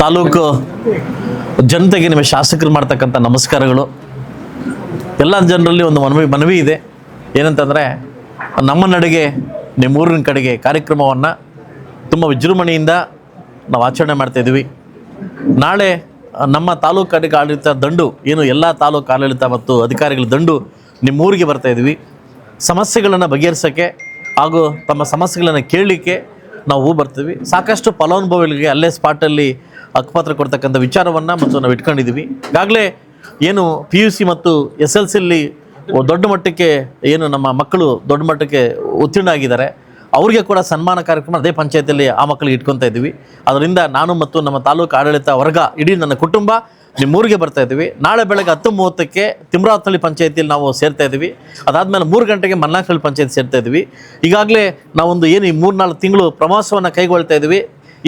ತಾಲೂಕು ಜನತೆಗೆ ನಿಮ್ಮ ಶಾಸಕರು ಮಾಡ್ತಕ್ಕಂಥ ನಮಸ್ಕಾರಗಳು. ಎಲ್ಲ ಜನರಲ್ಲಿ ಒಂದು ಮನವಿ ಇದೆ. ಏನಂತಂದರೆ, ನಮ್ಮ ನಡೆಗೆ ನಿಮ್ಮೂರಿನ ಕಡೆಗೆ ಕಾರ್ಯಕ್ರಮವನ್ನು ತುಂಬ ವಿಜೃಂಭಣೆಯಿಂದ ನಾವು ಆಚರಣೆ ಮಾಡ್ತಾಯಿದ್ವಿ. ನಾಳೆ ನಮ್ಮ ತಾಲೂಕು ಕಡೆಗೆ ಆಡಳಿತ ದಂಡು ಏನು ಎಲ್ಲ ತಾಲೂಕು ಆಡಳಿತ ಮತ್ತು ಅಧಿಕಾರಿಗಳ ದಂಡು ನಿಮ್ಮೂರಿಗೆ ಬರ್ತಾಯಿದ್ವಿ. ಸಮಸ್ಯೆಗಳನ್ನು ಬಗೆಹರಿಸೋಕ್ಕೆ ಹಾಗೂ ತಮ್ಮ ಸಮಸ್ಯೆಗಳನ್ನು ಕೇಳಲಿಕ್ಕೆ ನಾವು ಬರ್ತೀವಿ. ಸಾಕಷ್ಟು ಫಲಾನುಭವಿಗಳಿಗೆ ಅಲ್ಲೇ ಸ್ಪಾಟಲ್ಲಿ ಹಕ್ಕುಪತ್ರ ಕೊಡ್ತಕ್ಕಂಥ ವಿಚಾರವನ್ನು ಮತ್ತು ನಾವು ಇಟ್ಕೊಂಡಿದ್ದೀವಿ. ಈಗಾಗಲೇ ಏನು PUC ಮತ್ತು SLCಯಲ್ಲಿ ದೊಡ್ಡ ಮಟ್ಟಕ್ಕೆ ಏನು ನಮ್ಮ ಮಕ್ಕಳು ದೊಡ್ಡ ಮಟ್ಟಕ್ಕೆ ಉತ್ತೀರ್ಣ ಆಗಿದ್ದಾರೆ, ಅವರಿಗೆ ಕೂಡ ಸನ್ಮಾನ ಕಾರ್ಯಕ್ರಮ ಅದೇ ಪಂಚಾಯತಿಯಲ್ಲಿ ಆ ಮಕ್ಕಳಿಗೆ ಇಟ್ಕೊತಾ ಇದ್ದೀವಿ. ಅದರಿಂದ ನಾನು ಮತ್ತು ನಮ್ಮ ತಾಲೂಕು ಆಡಳಿತ ವರ್ಗ ಇಡೀ ನನ್ನ ಕುಟುಂಬ ನಿಮ್ಮೂರಿಗೆ ಬರ್ತಾಯಿದ್ದೀವಿ. ನಾಳೆ ಬೆಳಗ್ಗೆ 10:30ಕ್ಕೆ ತಿಮ್ರಾವನಹಳ್ಳಿ ಪಂಚಾಯತಿಯಲ್ಲಿ ನಾವು ಸೇರ್ತಾ ಇದ್ದೀವಿ. ಅದಾದಮೇಲೆ 3 ಗಂಟೆಗೆ ಮಲ್ನಾಕ್ನಹಳ್ಳಿ ಪಂಚಾಯತಿ ಸೇರ್ತಾ ಇದ್ದೀವಿ. ಈಗಾಗಲೇ ನಾವೊಂದು ಏನು ಈ 3-4 ತಿಂಗಳು ಪ್ರವಾಸವನ್ನು ಕೈಗೊಳ್ತಾ ಇದ್ದೀವಿ.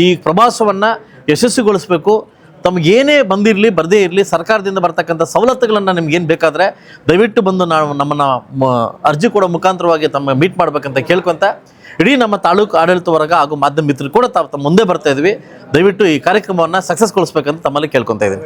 ಈ ಪ್ರವಾಸವನ್ನು ಯಶಸ್ವಿಗೊಳಿಸಬೇಕು. ತಮಗೇನೇ ಬಂದಿರಲಿ ಬರದೇ ಇರಲಿ, ಸರ್ಕಾರದಿಂದ ಬರ್ತಕ್ಕಂಥ ಸವಲತ್ತುಗಳನ್ನು ನಿಮ್ಗೇನು ಬೇಕಾದರೆ ದಯವಿಟ್ಟು ಬಂದು ನಾವು ನಮ್ಮನ್ನು ಅರ್ಜಿ ಕೊಡೋ ಮುಖಾಂತರವಾಗಿ ತಮ್ಮ ಮೀಟ್ ಮಾಡಬೇಕಂತ ಕೇಳ್ಕೊತ ಇಡೀ ನಮ್ಮ ತಾಲೂಕು ಆಡಳಿತ ವರ್ಗ ಹಾಗೂ ಮಾಧ್ಯಮ ಮಿತ್ರರು ಕೂಡ ತಮ್ಮ ಮುಂದೆ ಬರ್ತಾ ಇದ್ವಿ. ದಯವಿಟ್ಟು ಈ ಕಾರ್ಯಕ್ರಮವನ್ನು ಸಕ್ಸಸ್ಗೊಳಿಸ್ಬೇಕಂತ ತಮ್ಮಲ್ಲಿ ಕೇಳ್ಕೊತಾ ಇದ್ದೀನಿ.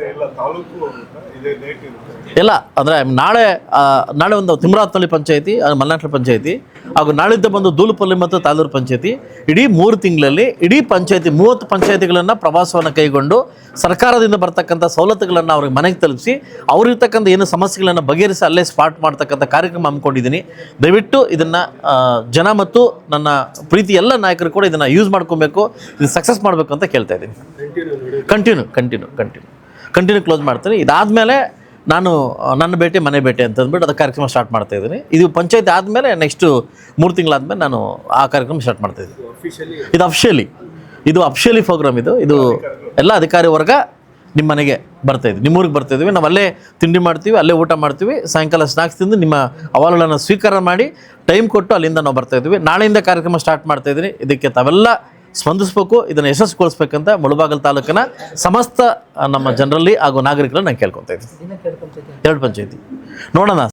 ಎಲ್ಲ ಅಂದರೆ ನಾಳೆ ಒಂದು ತಿಮ್ರಾವನಹಳ್ಳಿ ಪಂಚಾಯತಿ, ಮಲ್ನಾಕ್ನಹಳ್ಳಿ ಪಂಚಾಯತಿ ಹಾಗೂ ನಾಳಿದ್ದು ಬಂದು ದೂಲಪಲ್ಲಿ ಮತ್ತು ತಾಲೂರು ಪಂಚಾಯತಿ, ಇಡೀ 3 ತಿಂಗಳಲ್ಲಿ ಇಡೀ ಪಂಚಾಯತಿ 30 ಪಂಚಾಯತಿಗಳನ್ನು ಪ್ರವಾಸವನ್ನು ಕೈಗೊಂಡು ಸರ್ಕಾರದಿಂದ ಬರ್ತಕ್ಕಂಥ ಸವಲತ್ತುಗಳನ್ನು ಅವ್ರಿಗೆ ಮನೆಗೆ ತಲುಪಿಸಿ ಅವ್ರಿರ್ತಕ್ಕಂಥ ಏನು ಸಮಸ್ಯೆಗಳನ್ನು ಬಗೆಹರಿಸಿ ಅಲ್ಲೇ ಸ್ಪಾಟ್ ಮಾಡ್ತಕ್ಕಂಥ ಕಾರ್ಯಕ್ರಮ ಹಮ್ಮಿಕೊಂಡಿದ್ದೀನಿ. ದಯವಿಟ್ಟು ಇದನ್ನು ಜನ ಮತ್ತು ನನ್ನ ಪ್ರೀತಿ ಎಲ್ಲ ನಾಯಕರು ಕೂಡ ಇದನ್ನು ಯೂಸ್ ಮಾಡ್ಕೊಬೇಕು, ಇದು ಸಕ್ಸಸ್ ಮಾಡಬೇಕು ಅಂತ ಕೇಳ್ತಾ ಇದ್ದೀನಿ. ಕಂಟಿನ್ಯೂ ಕ್ಲೋಸ್ ಮಾಡ್ತೀನಿ. ಇದಾದಮೇಲೆ ನಾನು ನನ್ನ ಭೇಟಿ ಮನೆ ಭೇಟಿ ಅಂತ ಅಂದ್ಬಿಟ್ಟು ಅದು ಕಾರ್ಯಕ್ರಮ ಸ್ಟಾರ್ಟ್ ಮಾಡ್ತಾ ಇದ್ದೀನಿ. ಇದು ಪಂಚಾಯತಿ ಆದಮೇಲೆ ನೆಕ್ಸ್ಟು 3 ತಿಂಗಳಾದಮೇಲೆ ನಾನು ಆ ಕಾರ್ಯಕ್ರಮ ಸ್ಟಾರ್ಟ್ ಮಾಡ್ತಾಯಿದ್ದೀನಿ. ಇದು ಅಫಿಷಿಯಲಿ ಪ್ರೋಗ್ರಾಮ್. ಇದು ಎಲ್ಲ ಅಧಿಕಾರಿ ವರ್ಗ ನಿಮ್ಮ ಮನೆಗೆ ಬರ್ತಾಯಿದ್ವಿ, ನಿಮ್ಮೂರಿಗೆ ಬರ್ತಾಯಿದ್ವಿ. ನಾವು ಅಲ್ಲೇ ತಿಂಡಿ ಮಾಡ್ತೀವಿ, ಅಲ್ಲೇ ಊಟ ಮಾಡ್ತೀವಿ, ಸಾಯಂಕಾಲ ಸ್ನಾಕ್ಸ್ ತಿಂದು ನಿಮ್ಮ ಅಹವಾಲುಗಳನ್ನು ಸ್ವೀಕಾರ ಮಾಡಿ ಟೈಮ್ ಕೊಟ್ಟು ಅಲ್ಲಿಂದ ನಾವು ಬರ್ತಾಯಿದ್ವಿ. ನಾಳೆಯಿಂದ ಕಾರ್ಯಕ್ರಮ ಸ್ಟಾರ್ಟ್ ಮಾಡ್ತಾಯಿದ್ದೀನಿ. ಇದಕ್ಕೆ ತಾವೆಲ್ಲ ಸ್ಪಂದಿಸಬೇಕು, ಇದನ್ನು ಯಶಸ್ವಿಗೊಳಿಸ್ಬೇಕಂತ ಮುಳಬಾಗಿಲು ತಾಲೂಕಿನ ಸಮಸ್ತ ನಮ್ಮ ಜನರಲ್ಲಿ ಹಾಗೂ ನಾಗರಿಕರನ್ನು ನಾನು ಕೇಳ್ಕೊತಾ ಇದ್ದೀನಿ. 2 ಪಂಚಾಯತಿ ನೋಡೋಣ.